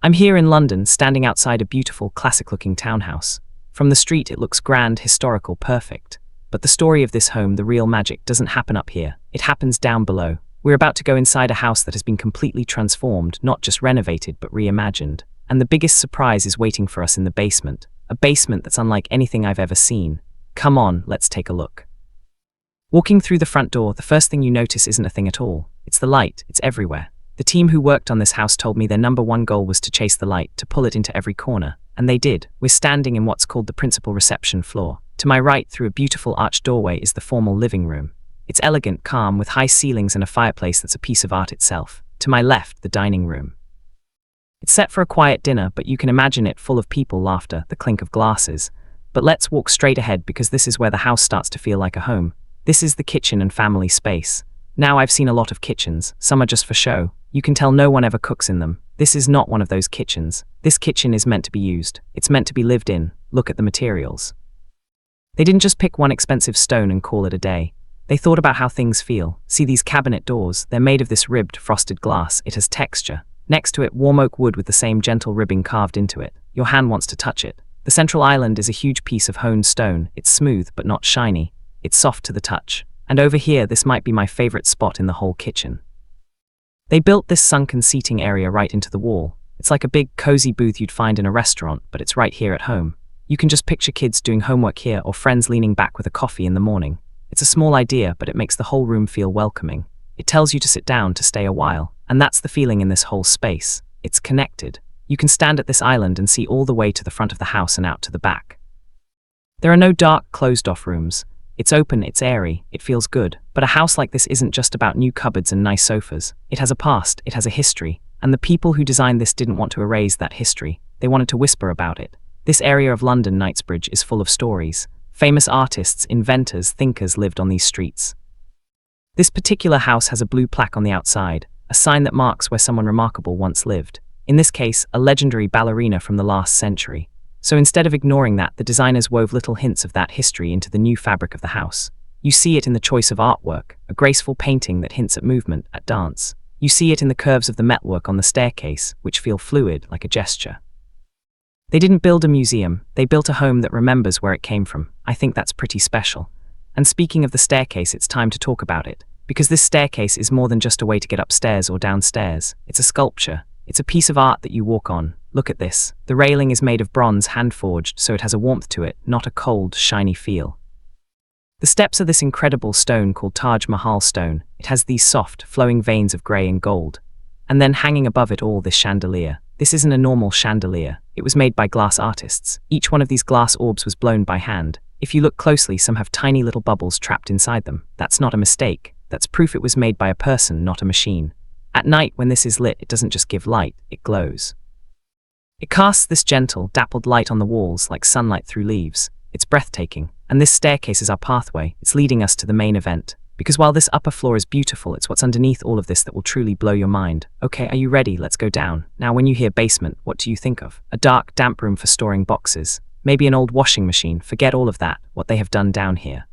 I'm here in London, standing outside a beautiful, classic-looking townhouse. From the street, it looks grand, historical, perfect. But the story of this home, the real magic, doesn't happen up here. It happens down below. We're about to go inside a house that has been completely transformed, not just renovated, but reimagined. And the biggest surprise is waiting for us in the basement. A basement that's unlike anything I've ever seen. Come on, let's take a look. Walking through the front door, the first thing you notice isn't a thing at all. It's the light. It's everywhere. The team who worked on this house told me their #1 goal was to chase the light, to pull it into every corner. And they did. We're standing in what's called the principal reception floor. To my right, through a beautiful arched doorway, is the formal living room. It's elegant, calm, with high ceilings and a fireplace that's a piece of art itself. To my left, the dining room. It's set for a quiet dinner, but you can imagine it full of people, laughter, the clink of glasses. But let's walk straight ahead, because this is where the house starts to feel like a home. This is the kitchen and family space. Now, I've seen a lot of kitchens. Some are just for show. You can tell no one ever cooks in them. This is not one of those kitchens. This kitchen is meant to be used. It's meant to be lived in. Look at the materials. They didn't just pick one expensive stone and call it a day. They thought about how things feel. See these cabinet doors? They're made of this ribbed, frosted glass. It has texture. Next to it, warm oak wood with the same gentle ribbing carved into it. Your hand wants to touch it. The central island is a huge piece of honed stone. It's smooth, but not shiny. It's soft to the touch. And over here, this might be my favorite spot in the whole kitchen. They built this sunken seating area right into the wall. It's like a big, cozy booth you'd find in a restaurant, but it's right here at home. You can just picture kids doing homework here or friends leaning back with a coffee in the morning. It's a small idea, but it makes the whole room feel welcoming. It tells you to sit down, to stay a while. And that's the feeling in this whole space. It's connected. You can stand at this island and see all the way to the front of the house and out to the back. There are no dark, closed-off rooms. It's open, it's airy, it feels good. But a house like this isn't just about new cupboards and nice sofas. It has a past, it has a history. And the people who designed this didn't want to erase that history. They wanted to whisper about it. This area of London, Knightsbridge, is full of stories. Famous artists, inventors, thinkers lived on these streets. This particular house has a blue plaque on the outside, a sign that marks where someone remarkable once lived. In this case, a legendary ballerina from the last century. So instead of ignoring that, the designers wove little hints of that history into the new fabric of the house. You see it in the choice of artwork, a graceful painting that hints at movement, at dance. You see it in the curves of the metalwork on the staircase, which feel fluid, like a gesture. They didn't build a museum, they built a home that remembers where it came from. I think that's pretty special. And speaking of the staircase, it's time to talk about it. Because this staircase is more than just a way to get upstairs or downstairs. It's a sculpture. It's a piece of art that you walk on. Look at this. The railing is made of bronze, hand-forged, so it has a warmth to it, not a cold, shiny feel. The steps are this incredible stone called Taj Mahal stone. It has these soft, flowing veins of grey and gold. And then hanging above it all, this chandelier. This isn't a normal chandelier. It was made by glass artists. Each one of these glass orbs was blown by hand. If you look closely, some have tiny little bubbles trapped inside them. That's not a mistake. That's proof it was made by a person, not a machine. At night, when this is lit, it doesn't just give light, it glows. It casts this gentle, dappled light on the walls like sunlight through leaves. It's breathtaking. And this staircase is our pathway. It's leading us to the main event. Because while this upper floor is beautiful, it's what's underneath all of this that will truly blow your mind. Okay, are you ready? Let's go down. Now, when you hear basement, what do you think of? A dark, damp room for storing boxes. Maybe an old washing machine. Forget all of that, what they have done down here.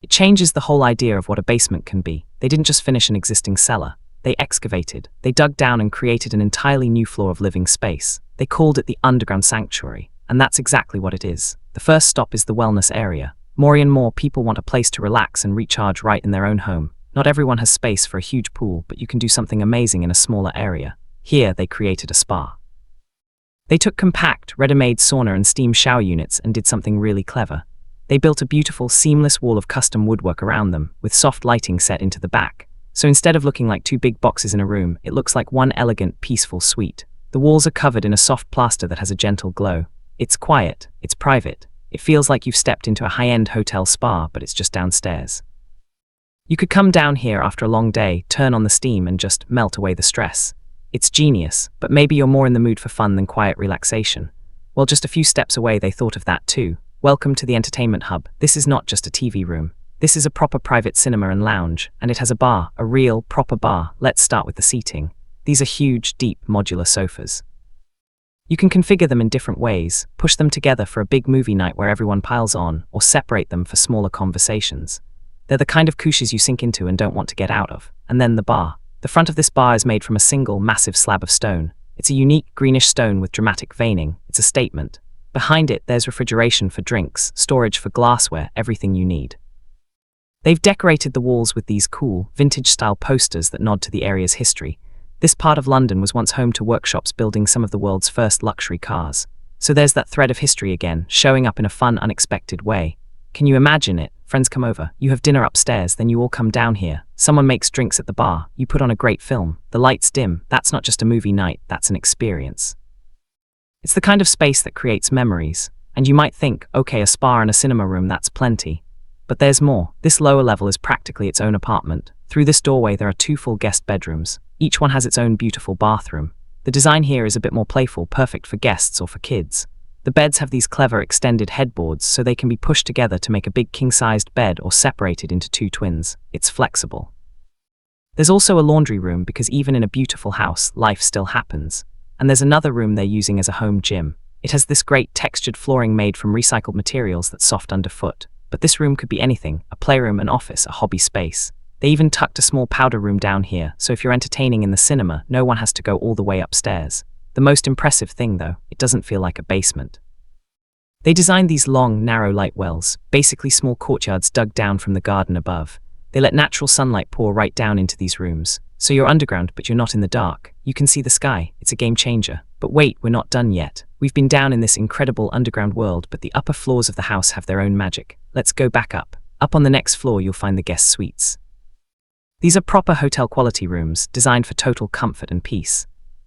It changes the whole idea of what a basement can be. They didn't just finish an existing cellar. They excavated. They dug down and created an entirely new floor of living space. They called it the underground sanctuary. And that's exactly what it is. The first stop is the wellness area. More and more people want a place to relax and recharge right in their own home. Not everyone has space for a huge pool, but you can do something amazing in a smaller area. Here, they created a spa. They took compact, ready-made sauna and steam shower units and did something really clever. They built a beautiful, seamless wall of custom woodwork around them, with soft lighting set into the back. So instead of looking like two big boxes in a room, it looks like one elegant, peaceful suite. The walls are covered in a soft plaster that has a gentle glow. It's quiet, it's private. It feels like you've stepped into a high-end hotel spa, but it's just downstairs. You could come down here after a long day, turn on the steam and just melt away the stress. It's genius, but maybe you're more in the mood for fun than quiet relaxation. Well, just a few steps away they thought of that too. Welcome to the entertainment hub. This is not just a TV room. This is a proper private cinema and lounge, and it has a bar, a real, proper bar. Let's start with the seating. These are huge, deep, modular sofas. You can configure them in different ways, push them together for a big movie night where everyone piles on, or separate them for smaller conversations. They're the kind of cushions you sink into and don't want to get out of. And then the bar. The front of this bar is made from a single, massive slab of stone. It's a unique greenish stone with dramatic veining. It's a statement. Behind it, there's refrigeration for drinks, storage for glassware, everything you need. They've decorated the walls with these cool, vintage-style posters that nod to the area's history. This part of London was once home to workshops building some of the world's first luxury cars. So there's that thread of history again, showing up in a fun, unexpected way. Can you imagine it? Friends come over, you have dinner upstairs, then you all come down here. Someone makes drinks at the bar, you put on a great film, the lights dim. That's not just a movie night, that's an experience. It's the kind of space that creates memories. And you might think, okay, a spa and a cinema room, that's plenty. But there's more. This lower level is practically its own apartment. Through this doorway there are 2 full guest bedrooms. Each one has its own beautiful bathroom. The design here is a bit more playful, perfect for guests or for kids. The beds have these clever extended headboards so they can be pushed together to make a big king-sized bed or separated into 2 twins. It's flexible. There's also a laundry room because even in a beautiful house, life still happens. And there's another room they're using as a home gym. It has this great textured flooring made from recycled materials that's soft underfoot. But this room could be anything, a playroom, an office, a hobby space. They even tucked a small powder room down here, so if you're entertaining in the cinema, no one has to go all the way upstairs. The most impressive thing, though, it doesn't feel like a basement. They designed these long, narrow light wells, basically small courtyards dug down from the garden above. They let natural sunlight pour right down into these rooms. So you're underground, but you're not in the dark. You can see the sky. It's a game changer. But wait, we're not done yet. We've been down in this incredible underground world, but the upper floors of the house have their own magic. Let's go back up. Up on the next floor, you'll find the guest suites. These are proper hotel quality rooms, designed for total comfort and peace.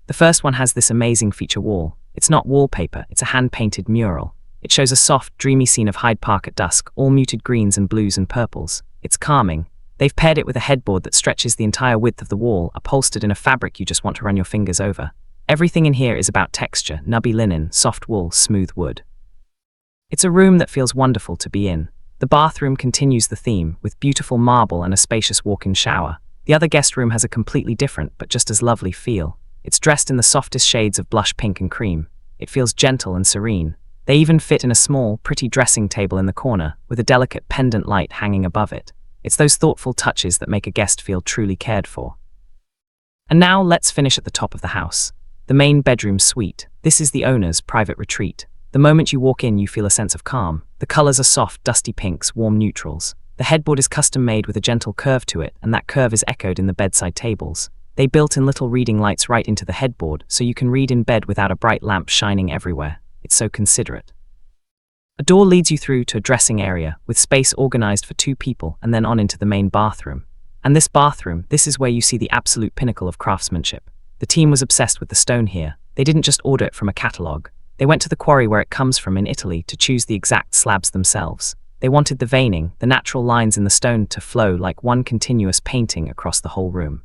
The first one has this amazing feature wall. It's not wallpaper, it's a hand-painted mural. It shows a soft, dreamy scene of Hyde Park at dusk, all muted greens and blues and purples. It's calming. They've paired it with a headboard that stretches the entire width of the wall, upholstered in a fabric you just want to run your fingers over. Everything in here is about texture, nubby linen, soft wool, smooth wood. It's a room that feels wonderful to be in. The bathroom continues the theme, with beautiful marble and a spacious walk-in shower. The other guest room has a completely different, but just as lovely feel. It's dressed in the softest shades of blush pink and cream. It feels gentle and serene. They even fit in a small, pretty dressing table in the corner, with a delicate pendant light hanging above it. It's those thoughtful touches that make a guest feel truly cared for. And now let's finish at the top of the house. The main bedroom suite. This is the owner's private retreat. The moment you walk in, you feel a sense of calm. The colors are soft, dusty pinks, warm neutrals. The headboard is custom made with a gentle curve to it, and that curve is echoed in the bedside tables. They built in little reading lights right into the headboard, so you can read in bed without a bright lamp shining everywhere. It's so considerate. A door leads you through to a dressing area, with space organized for 2 people, and then on into the main bathroom. And this bathroom, this is where you see the absolute pinnacle of craftsmanship. The team was obsessed with the stone here. They didn't just order it from a catalogue. They went to the quarry where it comes from in Italy to choose the exact slabs themselves. They wanted the veining, the natural lines in the stone to flow like one continuous painting across the whole room.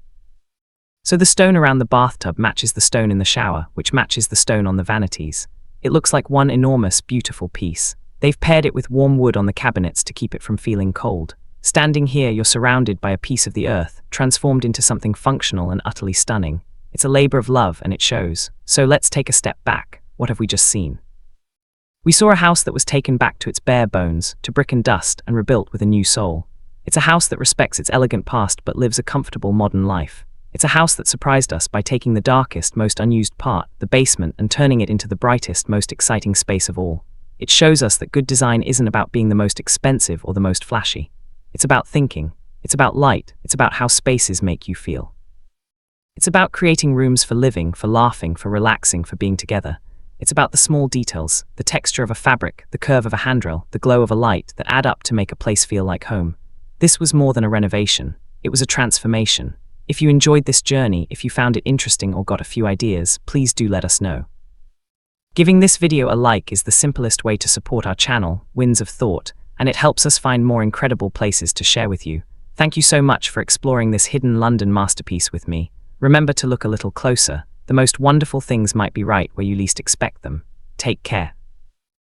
So the stone around the bathtub matches the stone in the shower, which matches the stone on the vanities. It looks like one enormous, beautiful piece. They've paired it with warm wood on the cabinets to keep it from feeling cold. Standing here, you're surrounded by a piece of the earth, transformed into something functional and utterly stunning. It's a labor of love, and it shows. So let's take a step back. What have we just seen? We saw a house that was taken back to its bare bones, to brick and dust, and rebuilt with a new soul. It's a house that respects its elegant past but lives a comfortable modern life. It's a house that surprised us by taking the darkest, most unused part, the basement, and turning it into the brightest, most exciting space of all. It shows us that good design isn't about being the most expensive or the most flashy. It's about thinking. It's about light. It's about how spaces make you feel. It's about creating rooms for living, for laughing, for relaxing, for being together. It's about the small details, the texture of a fabric, the curve of a handrail, the glow of a light that add up to make a place feel like home. This was more than a renovation. It was a transformation. If you enjoyed this journey, if you found it interesting or got a few ideas, please do let us know. Giving this video a like is the simplest way to support our channel, Winds of Thought, and it helps us find more incredible places to share with you. Thank you so much for exploring this hidden London masterpiece with me. Remember to look a little closer. The most wonderful things might be right where you least expect them. Take care.